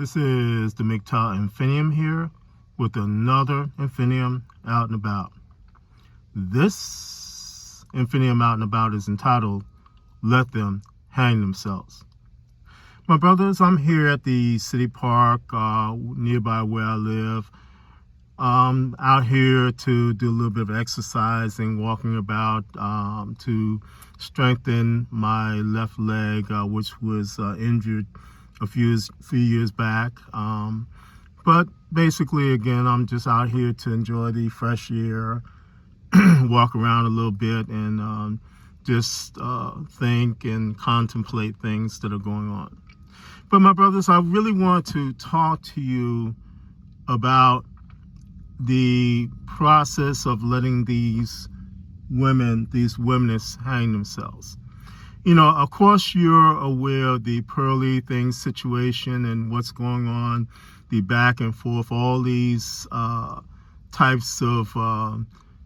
This is the MGTOWinfinium here with another Infinium out and about. This Infinium out and about is entitled, Let Them Hang Themselves. My brothers, I'm here at the city park nearby where I live. Out here to do a little bit of exercising, walking about to strengthen my left leg, which was injured a few years back. But basically, again, I'm just out here to enjoy the fresh air, walk around a little bit, and just think and contemplate things that are going on. But my brothers, I really want to talk to you about the process of letting these womenists hang themselves. You know, of course, you're aware of the Pearly Things situation and what's going on, the back and forth, all these types of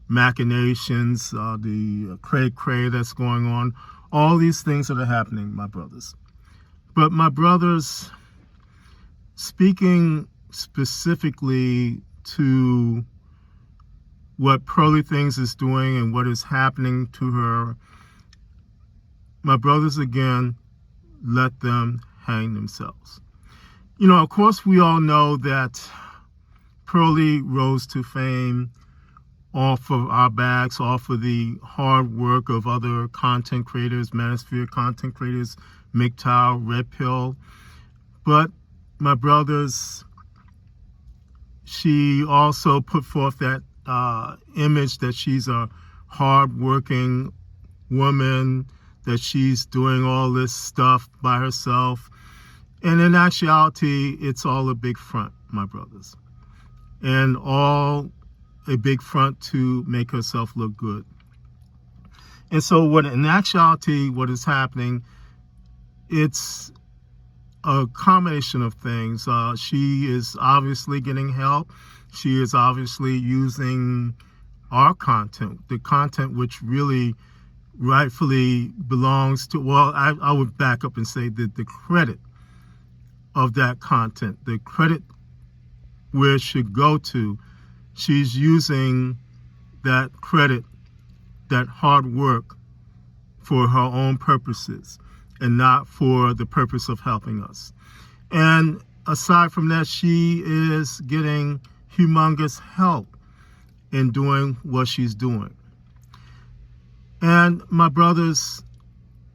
machinations, the cray-cray that's going on, all these things that are happening, my brothers. But my brothers, speaking specifically to what Pearly Things is doing and what is happening to her, my brothers, again, let them hang themselves. You know, of course, we all know that Pearly rose to fame off of our backs, off of the hard work of other content creators, Manosphere content creators, MGTOW, REDPILL. But my brothers, she also put forth that image that she's a hard-working woman, that she's doing all this stuff by herself. And in actuality, it's all a big front, my brothers. And all a big front to make herself look good. And so in actuality, what is happening, it's a combination of things. She is obviously getting help. She is obviously using our content, the content which really rightfully belongs to, well, I would back up and say that the credit of that content, the credit where it should go to, she's using that credit, that hard work, for her own purposes and not for the purpose of helping us. And aside from that, she is getting humongous help in doing what she's doing. And my brothers,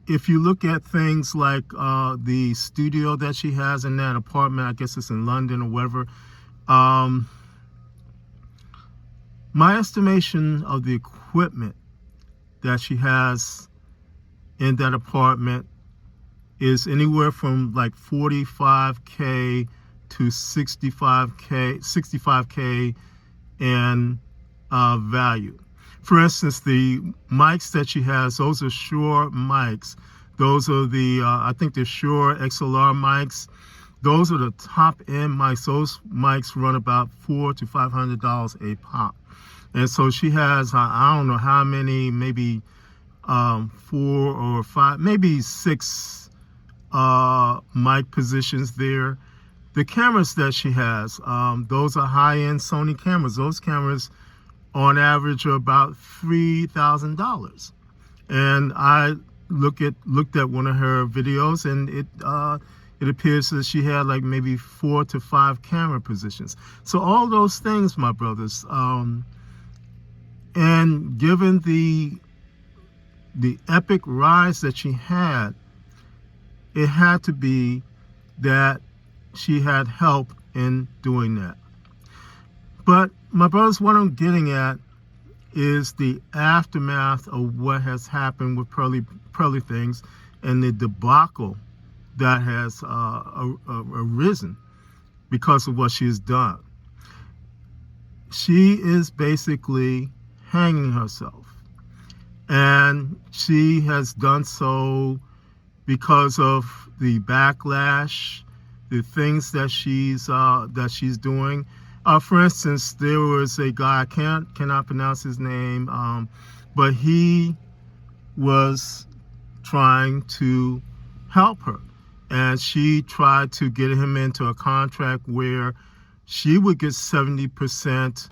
if you look at things like the studio that she has in that apartment, I guess it's in London or whatever, my estimation of the equipment that she has in that apartment is anywhere from like $45K to $65K in value. For instance, the mics that she has, those are Shure mics. Those are the, I think they're Shure XLR mics. Those are the top end mics. Those mics run about $400 to $500 a pop. And so she has, I don't know how many, maybe 4 or 5, maybe 6 mic positions there. The cameras that she has, those are high-end Sony cameras. Those cameras, on average, are about $3,000. And I looked at one of her videos, and it appears that she had like maybe 4 to 5 camera positions. So all those things, my brothers, and given the epic rise that she had, it had to be that she had help in doing that. But my brothers, what I'm getting at is the aftermath of what has happened with Pearly Things and the debacle that has arisen because of what she's done. She is basically hanging herself, and she has done so because of the backlash, the things that she's doing. For instance, there was a guy, I cannot pronounce his name, but he was trying to help her. and she tried to get him into a contract where she would get 70%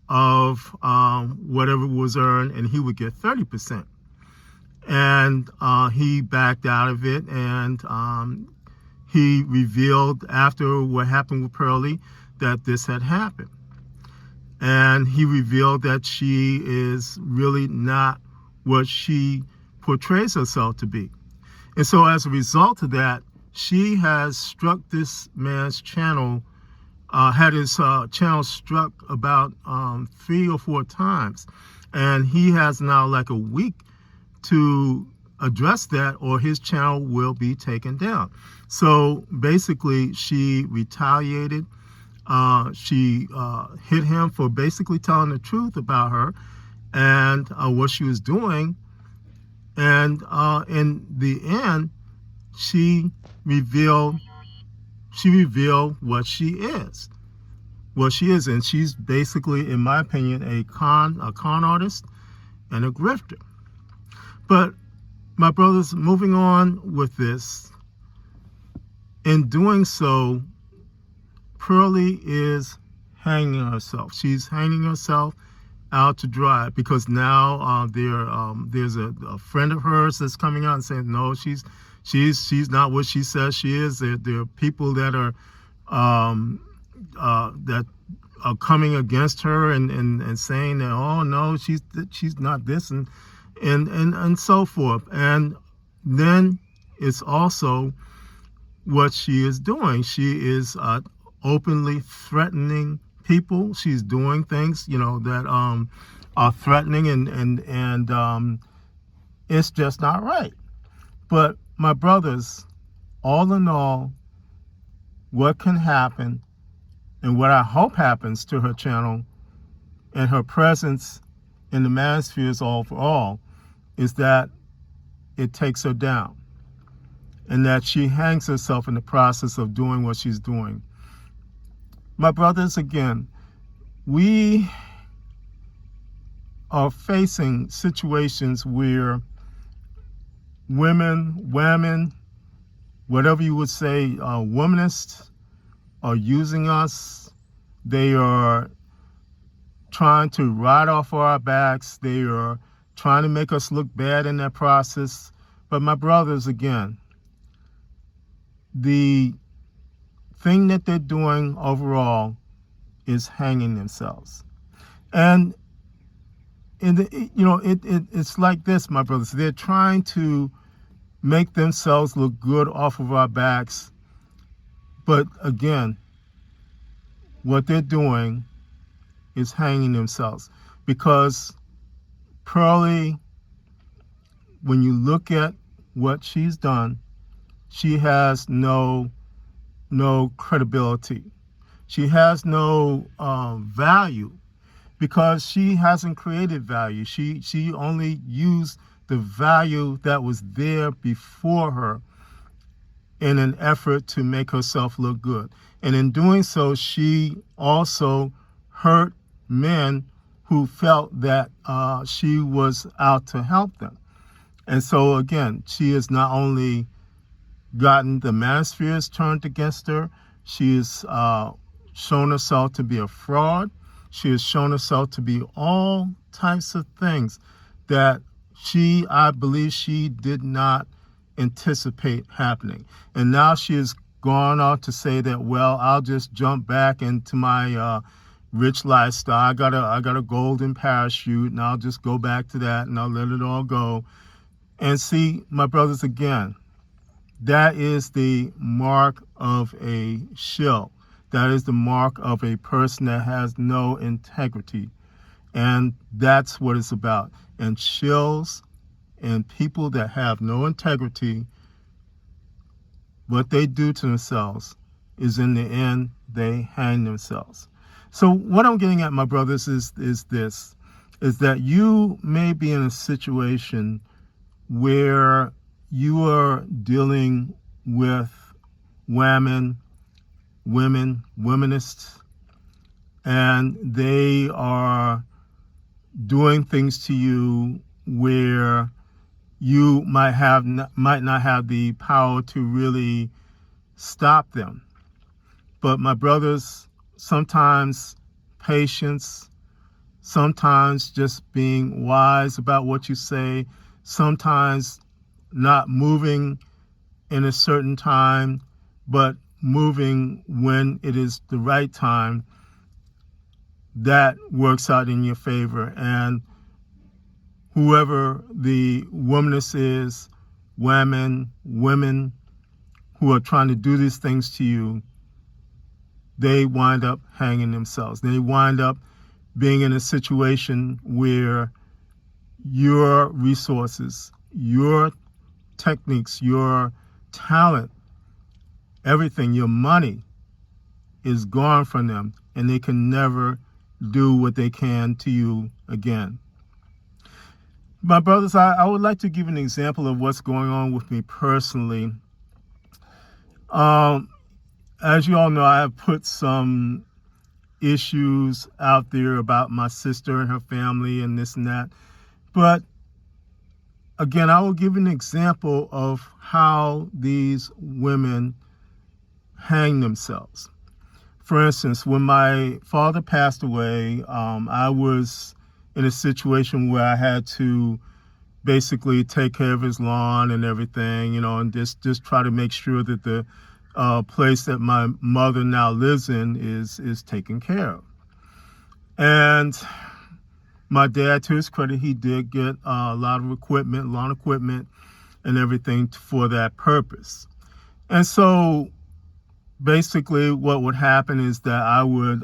of whatever was earned, and he would get 30%. And he backed out of it, and he revealed after what happened with Pearlie that this had happened. And he revealed that she is really not what she portrays herself to be. And so as a result of that, she has struck this man's channel, had his channel struck about 3 or 4 times. And he has now like a week to address that, or his channel will be taken down. So basically, she retaliated. She hit him for basically telling the truth about her and what she was doing. And in the end, she revealed what she is. And she's basically, in my opinion, a con artist and a grifter. But my brothers, moving on with this, in doing so, Pearlie is hanging herself. She's hanging herself out to dry, because now there's a friend of hers that's coming out and saying, no, she's not what she says she is. There are people that are coming against her and saying that, oh no, she's not this and so forth. And then it's also what she is doing. She is openly threatening people. She's doing things, that are threatening, and it's just not right. But my brothers, all in all, what can happen, and what I hope happens to her channel and her presence in the manospheres overall, is that it takes her down, and that she hangs herself in the process of doing what she's doing. My brothers, again, we are facing situations where women, whatever you would say, womanists are using us. They are trying to ride off our backs. They are trying to make us look bad in that process. But my brothers, again, the thing that they're doing overall is hanging themselves. And it's like this, my brothers. They're trying to make themselves look good off of our backs. But again, what they're doing is hanging themselves. Because Pearlie, when you look at what she's done, she has no credibility. She has no value, because she hasn't created value. She only used the value that was there before her in an effort to make herself look good. And in doing so, she also hurt men who felt that she was out to help them. And so again, she has not only gotten the manospheres turned against her, she has shown herself to be a fraud. She has shown herself to be all types of things that I believe she did not anticipate happening. And now she has gone on to say that, well, I'll just jump back into my rich lifestyle. I got a golden parachute, and I'll just go back to that, and I'll let it all go. And see, my brothers, again, that is the mark of a shill. That is the mark of a person that has no integrity. And that's what it's about. And shills and people that have no integrity, what they do to themselves is, in the end, they hang themselves. So what I'm getting at, my brothers, is that you may be in a situation where you are dealing with womanists, and they are doing things to you where you might not have the power to really stop them. But my brothers, sometimes patience, sometimes just being wise about what you say, sometimes not moving in a certain time, but moving when it is the right time, that works out in your favor. And whoever the womaness is, women who are trying to do these things to you, they wind up hanging themselves. They wind up being in a situation where your resources, your techniques, your talent, everything, your money is gone from them, and they can never do what they can to you again. My brothers, I would like to give an example of what's going on with me personally. As you all know, I have put some issues out there about my sister and her family and this and that. But again, I will give an example of how these women hang themselves. For instance, when my father passed away, I was in a situation where I had to basically take care of his lawn and everything, and just try to make sure that the place that my mother now lives in is taken care of. And my dad, to his credit, he did get a lot of equipment, lawn equipment, and everything for that purpose. And so basically what would happen is that I would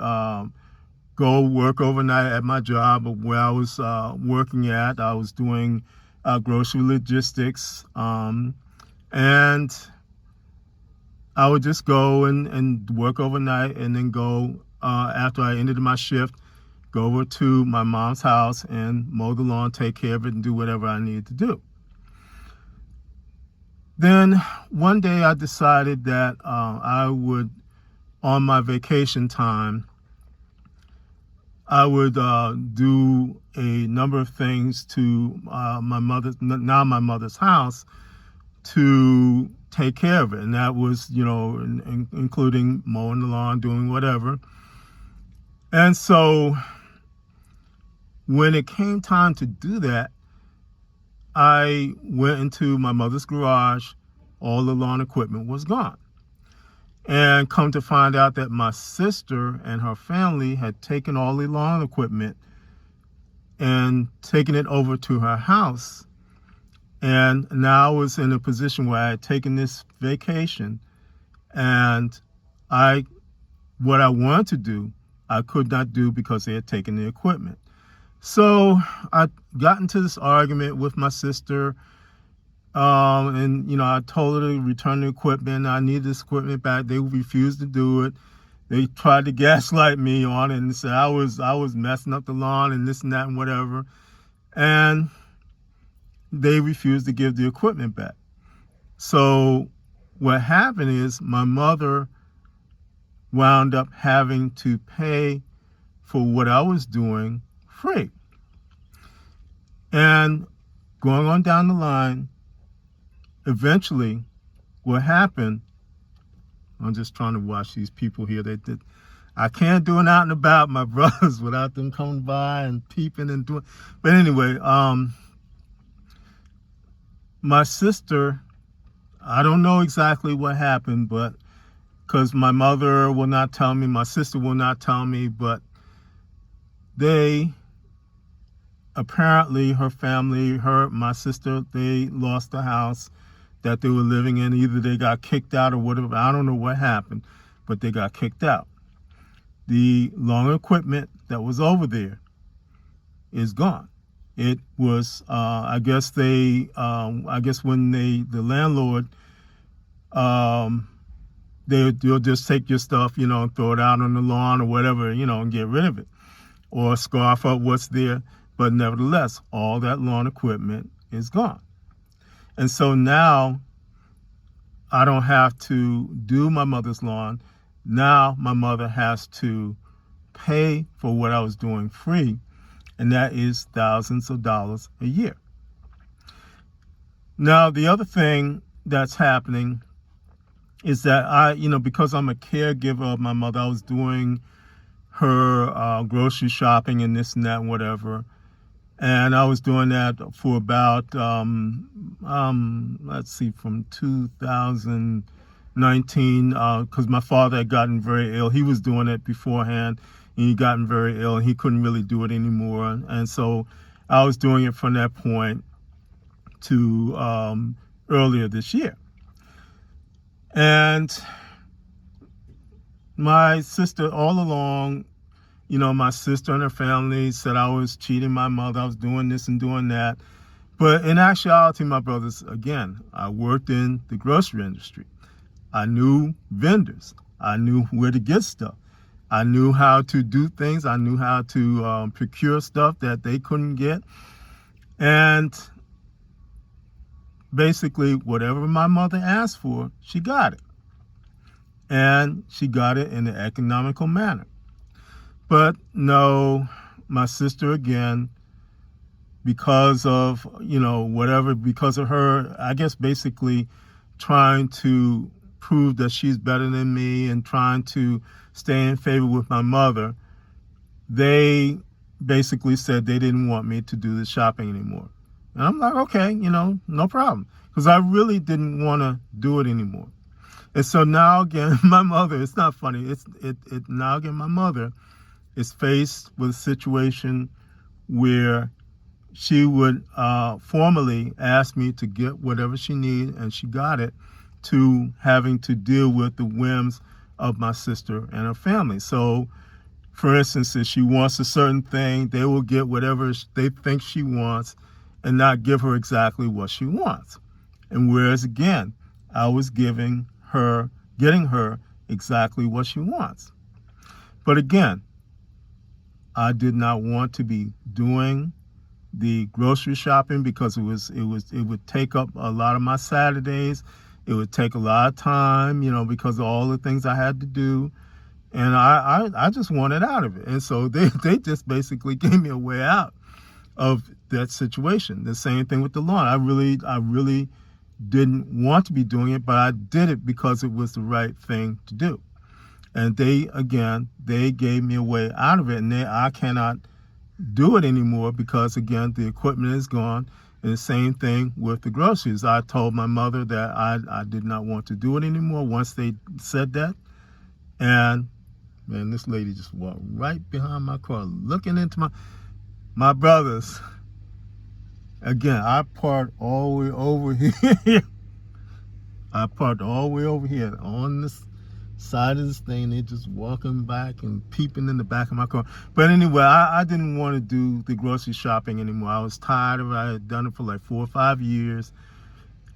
go work overnight at my job where I was working at. I was doing grocery logistics, and I would just go and work overnight, and then go, after I ended my shift, go over to my mom's house and mow the lawn, take care of it, and do whatever I needed to do. Then one day I decided that I would, on my vacation time, I would do a number of things to my mother's house to take care of it. And that was, including mowing the lawn, doing whatever. And so when it came time to do that, I went into my mother's garage. All the lawn equipment was gone. And come to find out that my sister and her family had taken all the lawn equipment and taken it over to her house. And now I was in a position where I had taken this vacation, and what I wanted to do, I could not do because they had taken the equipment. So I got into this argument with my sister, and I told her to return the equipment. I needed this equipment back. They refused to do it. They tried to gaslight me on it and said I was messing up the lawn and this and that and whatever. And they refused to give the equipment back. So what happened is my mother wound up having to pay for what I was doing free. And going on down the line, eventually what happened, I'm just trying to watch these people here. I can't do it out and about, my brothers, without them coming by and peeping and doing. But anyway, my sister, I don't know exactly what happened, but because my mother will not tell me, my sister will not tell me, but they apparently, her family, my sister, they lost the house that they were living in. Either they got kicked out or whatever. I don't know what happened, but they got kicked out. The lawn equipment that was over there is gone. It was, I guess when the landlord, they'll just take your stuff, and throw it out on the lawn or whatever, and get rid of it, or scarf up what's there. But nevertheless, all that lawn equipment is gone. And so now I don't have to do my mother's lawn. Now my mother has to pay for what I was doing free, and that is thousands of dollars a year. Now, the other thing that's happening is that because I'm a caregiver of my mother, I was doing her grocery shopping and this and that and whatever. And I was doing that for about, let's see, from 2019, because my father had gotten very ill. He was doing it beforehand, and he gotten very ill, and he couldn't really do it anymore. And so I was doing it from that point to earlier this year. And my sister all along, my sister and her family said I was cheating my mother. I was doing this and doing that. But in actuality, my brothers, again, I worked in the grocery industry. I knew vendors. I knew where to get stuff. I knew how to do things. I knew how to procure stuff that they couldn't get. And basically, whatever my mother asked for, she got it. And she got it in an economical manner. But no, my sister, again, because of, because of her, I guess basically trying to prove that she's better than me and trying to stay in favor with my mother, they basically said they didn't want me to do the shopping anymore. And I'm like, okay, no problem. Because I really didn't want to do it anymore. And so now again, my mother, it's not funny, now again, my mother is faced with a situation where she would formally ask me to get whatever she needed, and she got it, to having to deal with the whims of my sister and her family. So, for instance, if she wants a certain thing, they will get whatever they think she wants and not give her exactly what she wants. And whereas, again, I was getting her exactly what she wants. But again, I did not want to be doing the grocery shopping because it would take up a lot of my Saturdays. It would take a lot of time, because of all the things I had to do. And I just wanted out of it. And so they just basically gave me a way out of that situation. The same thing with the lawn. I really didn't want to be doing it, but I did it because it was the right thing to do. And they gave me a way out of it, and I cannot do it anymore because, again, the equipment is gone. And the same thing with the groceries. I told my mother that I did not want to do it anymore once they said that. And, man, this lady just walked right behind my car, looking into my brothers. Again, I parked all the way over here. I parked all the way over here on this side of this thing. They just walking back and peeping in the back of my car. But anyway, I didn't want to do the grocery shopping anymore. I was tired of it. I had done it for like 4 or 5 years,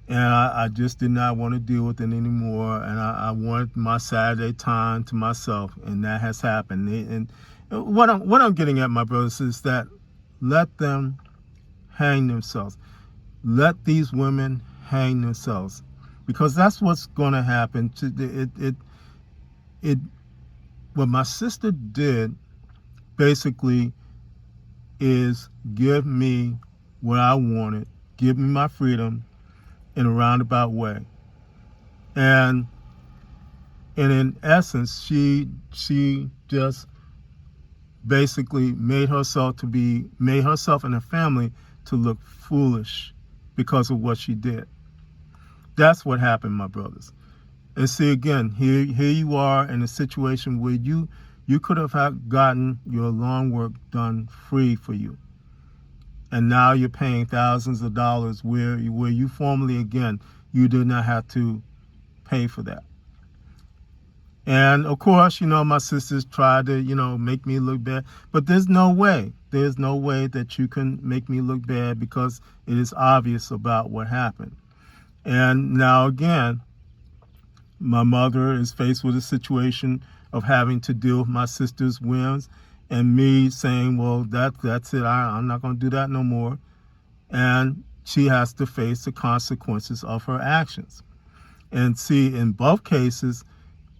and I just did not want to deal with it anymore. And I wanted my Saturday time to myself, and that has happened. And what I'm getting at, my brothers, is that let them hang themselves. Let these women hang themselves, because that's what's going to happen. What my sister did basically is give me what I wanted, give me my freedom in a roundabout way. And in essence, she just basically made herself and her family to look foolish because of what she did. That's what happened, my brothers. And see, again, here you are in a situation where you could have gotten your lawn work done free for you. And now you're paying thousands of dollars where you formerly, again, you did not have to pay for that. And of course, my sisters tried to, make me look bad. But there's no way that you can make me look bad, because it is obvious about what happened. And now again, my mother is faced with a situation of having to deal with my sister's whims, and me saying, well, that's it. I'm not going to do that no more. And she has to face the consequences of her actions. And see, in both cases,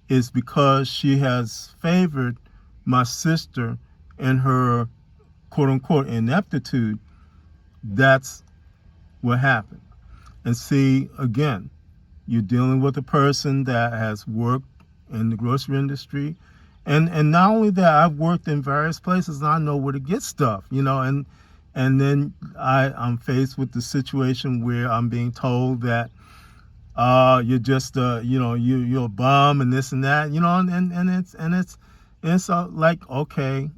it's because she has favored my sister in her quote-unquote ineptitude. That's what happened. And see, again, you're dealing with a person that has worked in the grocery industry. And not only that, I've worked in various places and I know where to get stuff, and then I'm faced with the situation where I'm being told that you're just you're a bum and this and that, and it's like, okay,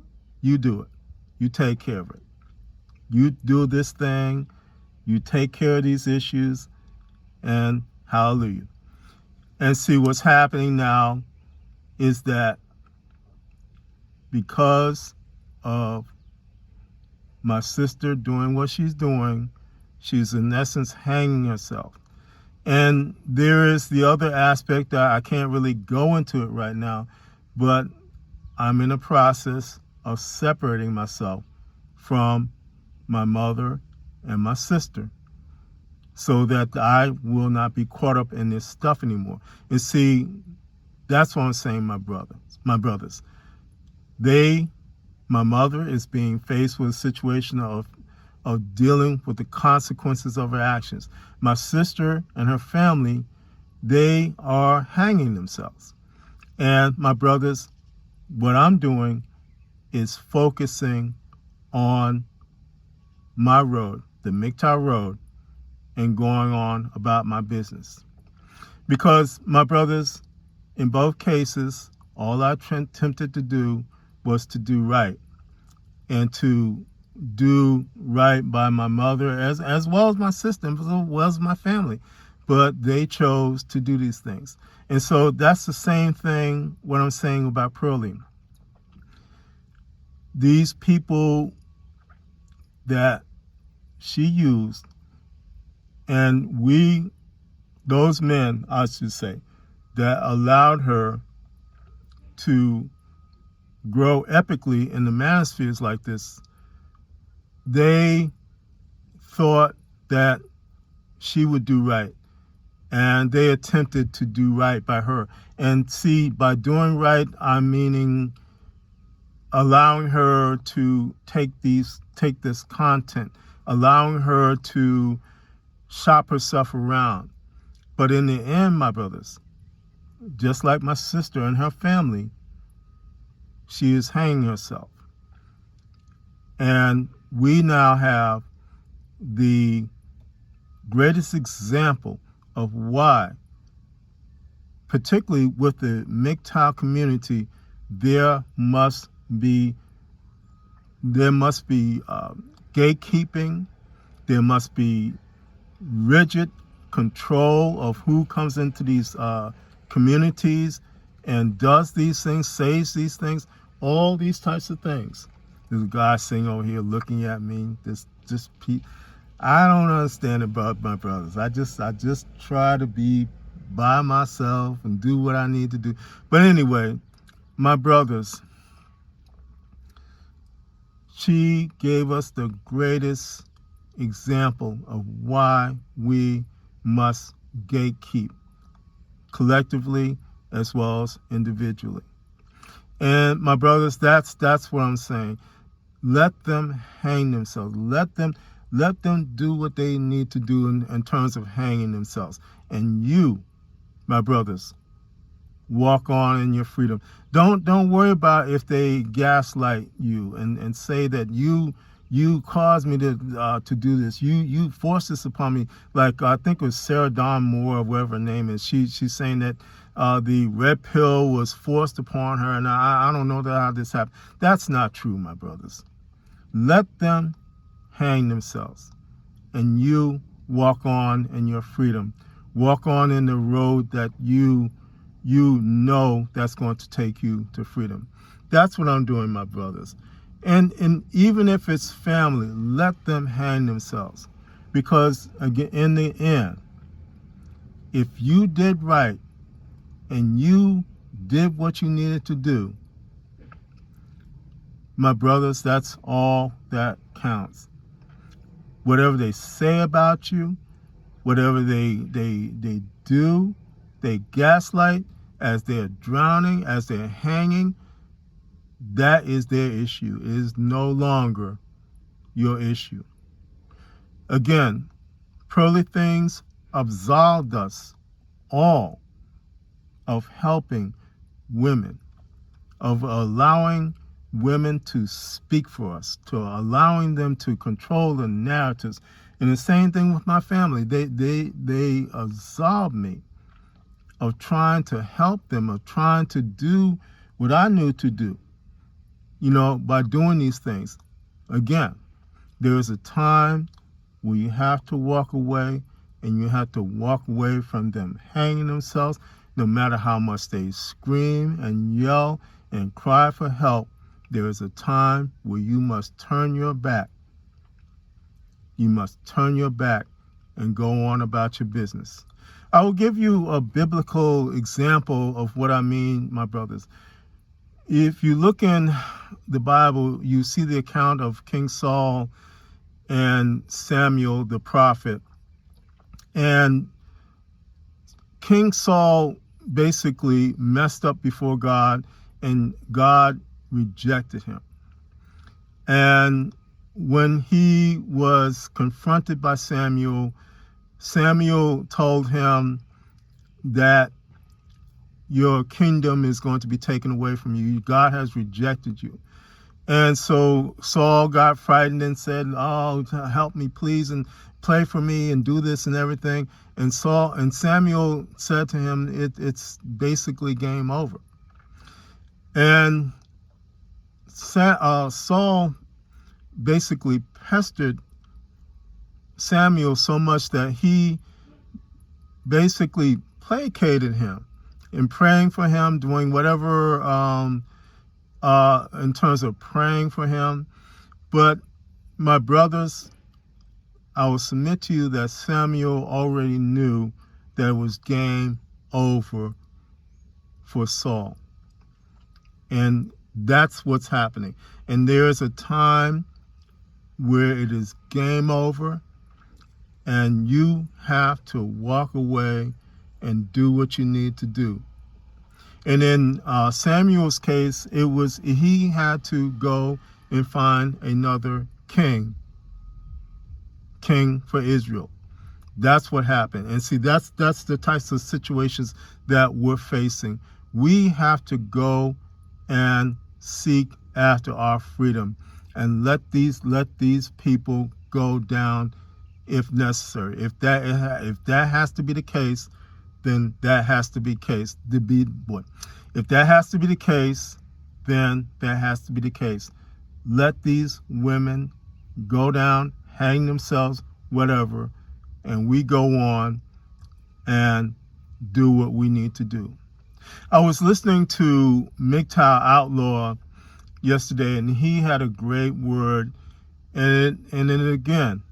you do it. You take care of it. You do this thing, you take care of these issues, and hallelujah. And see, what's happening now is that because of my sister doing what she's doing, she's in essence hanging herself. And there is the other aspect that I can't really go into it right now, but I'm in a process of separating myself from my mother and my sister so that I will not be caught up in this stuff anymore. And see, that's what I'm saying, my brothers. My mother is being faced with a situation of dealing with the consequences of her actions. My sister and her family, they are hanging themselves. And my brothers, what I'm doing is focusing on my road, the MGTOW road, and going on about my business. Because, my brothers, in both cases, all I attempted to do was to do right, and to do right by my mother as well as my sister, as well as my family. But they chose to do these things. And so that's the same thing what I'm saying about Pearlie. These people that she used, and those men, I should say, that allowed her to grow epically in the manospheres like this, they thought that she would do right. And they attempted to do right by her. And see, by doing right, I'm meaning allowing her to take this content, allowing her to shop herself around. But in the end, my brothers, just like my sister and her family, she is hanging herself. And we now have the greatest example of why, particularly with the MGTOW community, there must be gatekeeping. There must be rigid control of who comes into these communities and does these things, says these things, all these types of things. There's a guy sitting over here looking at me. I don't understand about my brothers. I just try to be by myself and do what I need to do. But anyway, my brothers, she gave us the greatest example of why we must gatekeep, collectively as well as individually. And my brothers, that's what I'm saying. Let them hang themselves. Let them do what they need to do in terms of hanging themselves. And you, my brothers, walk on in your freedom. Don't worry about if they gaslight you and say that you caused me to do this. You forced this upon me. Like I think it was Sarah Dawn Moore, or whatever her name is. She's saying that the red pill was forced upon her, and I don't know how this happened. That's not true, my brothers. Let them hang themselves, and you walk on in your freedom. Walk on in the road that you know that's going to take you to freedom. That's what I'm doing, my brothers. And even if it's family, let them hang themselves. Because again, in the end, if you did right and you did what you needed to do, my brothers, that's all that counts. Whatever they say about you, whatever they do, they gaslight as they're drowning, as they're hanging, that is their issue. It is no longer your issue. Again, pearly things, absolved us all of helping women, of allowing women to speak for us, to allowing them to control the narratives. And the same thing with my family. They absolved me of trying to help them, of trying to do what I knew to do, by doing these things. Again, there is a time where you have to walk away, and you have to walk away from them hanging themselves, no matter how much they scream and yell and cry for help. There is a time where you must turn your back. You must turn your back and go on about your business. I will give you a biblical example of what I mean, my brothers. If you look in the Bible, you see the account of King Saul and Samuel the prophet. And King Saul basically messed up before God, and God rejected him. And when he was confronted by Samuel, Samuel told him that your kingdom is going to be taken away from you. God has rejected you. And so Saul got frightened and said, "Oh, help me, please, and pray for me and do this and everything." And Samuel said to him, it's basically game over. And Saul basically pestered Samuel so much that he basically placated him in praying for him, doing whatever in terms of praying for him. But my brothers, I will submit to you that Samuel already knew that it was game over for Saul. And that's what's happening. And there is a time where it is game over, and you have to walk away and do what you need to do. And in Samuel's case, he had to go and find another king for Israel. That's what happened. And see, that's the types of situations that we're facing. We have to go and seek after our freedom, and let these people go down if necessary. If that has to be the case, then that has to be the case. If that has to be the case, then that has to be the case. Let these women go down, hang themselves, whatever, and we go on and do what we need to do. I was listening to MGTOW Outlaw yesterday, and he had a great word, and then again,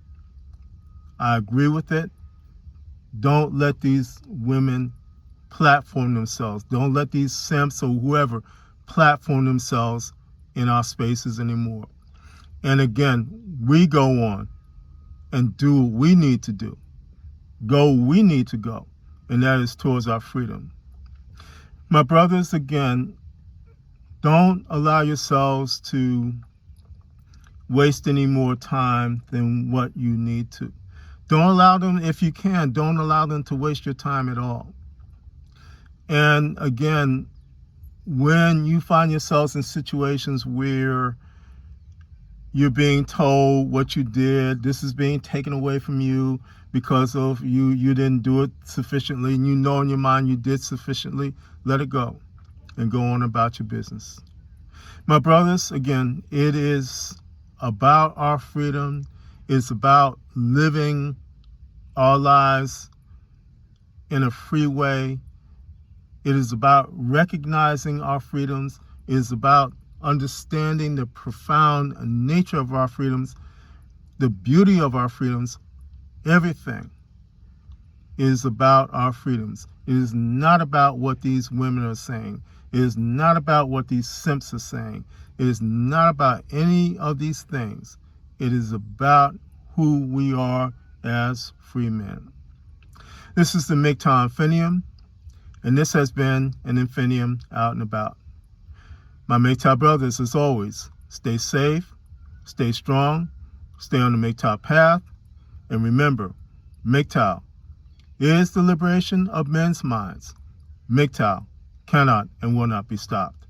I agree with it. Don't let these women platform themselves. Don't let these simps or whoever platform themselves in our spaces anymore. And again, we go on and do what we need to do. Go where we need to go, and that is towards our freedom. My brothers, again, don't allow yourselves to waste any more time than what you need to. Don't allow them, if you can, don't allow them to waste your time at all. And again, when you find yourselves in situations where you're being told what you did, this is being taken away from you because of you didn't do it sufficiently, and you know in your mind you did sufficiently, let it go and go on about your business. My brothers, again, it is about our freedom. It's about living our lives in a free way. It is about recognizing our freedoms. It is about understanding the profound nature of our freedoms, the beauty of our freedoms. Everything is about our freedoms. It is not about what these women are saying. It is not about what these simps are saying. It is not about any of these things. It is about who we are as free men. This is the MGTOW Infinium, and this has been an Infinium out and about. My MGTOW brothers, as always, stay safe, stay strong, stay on the MGTOW path, and remember, MGTOW is the liberation of men's minds. MGTOW cannot and will not be stopped.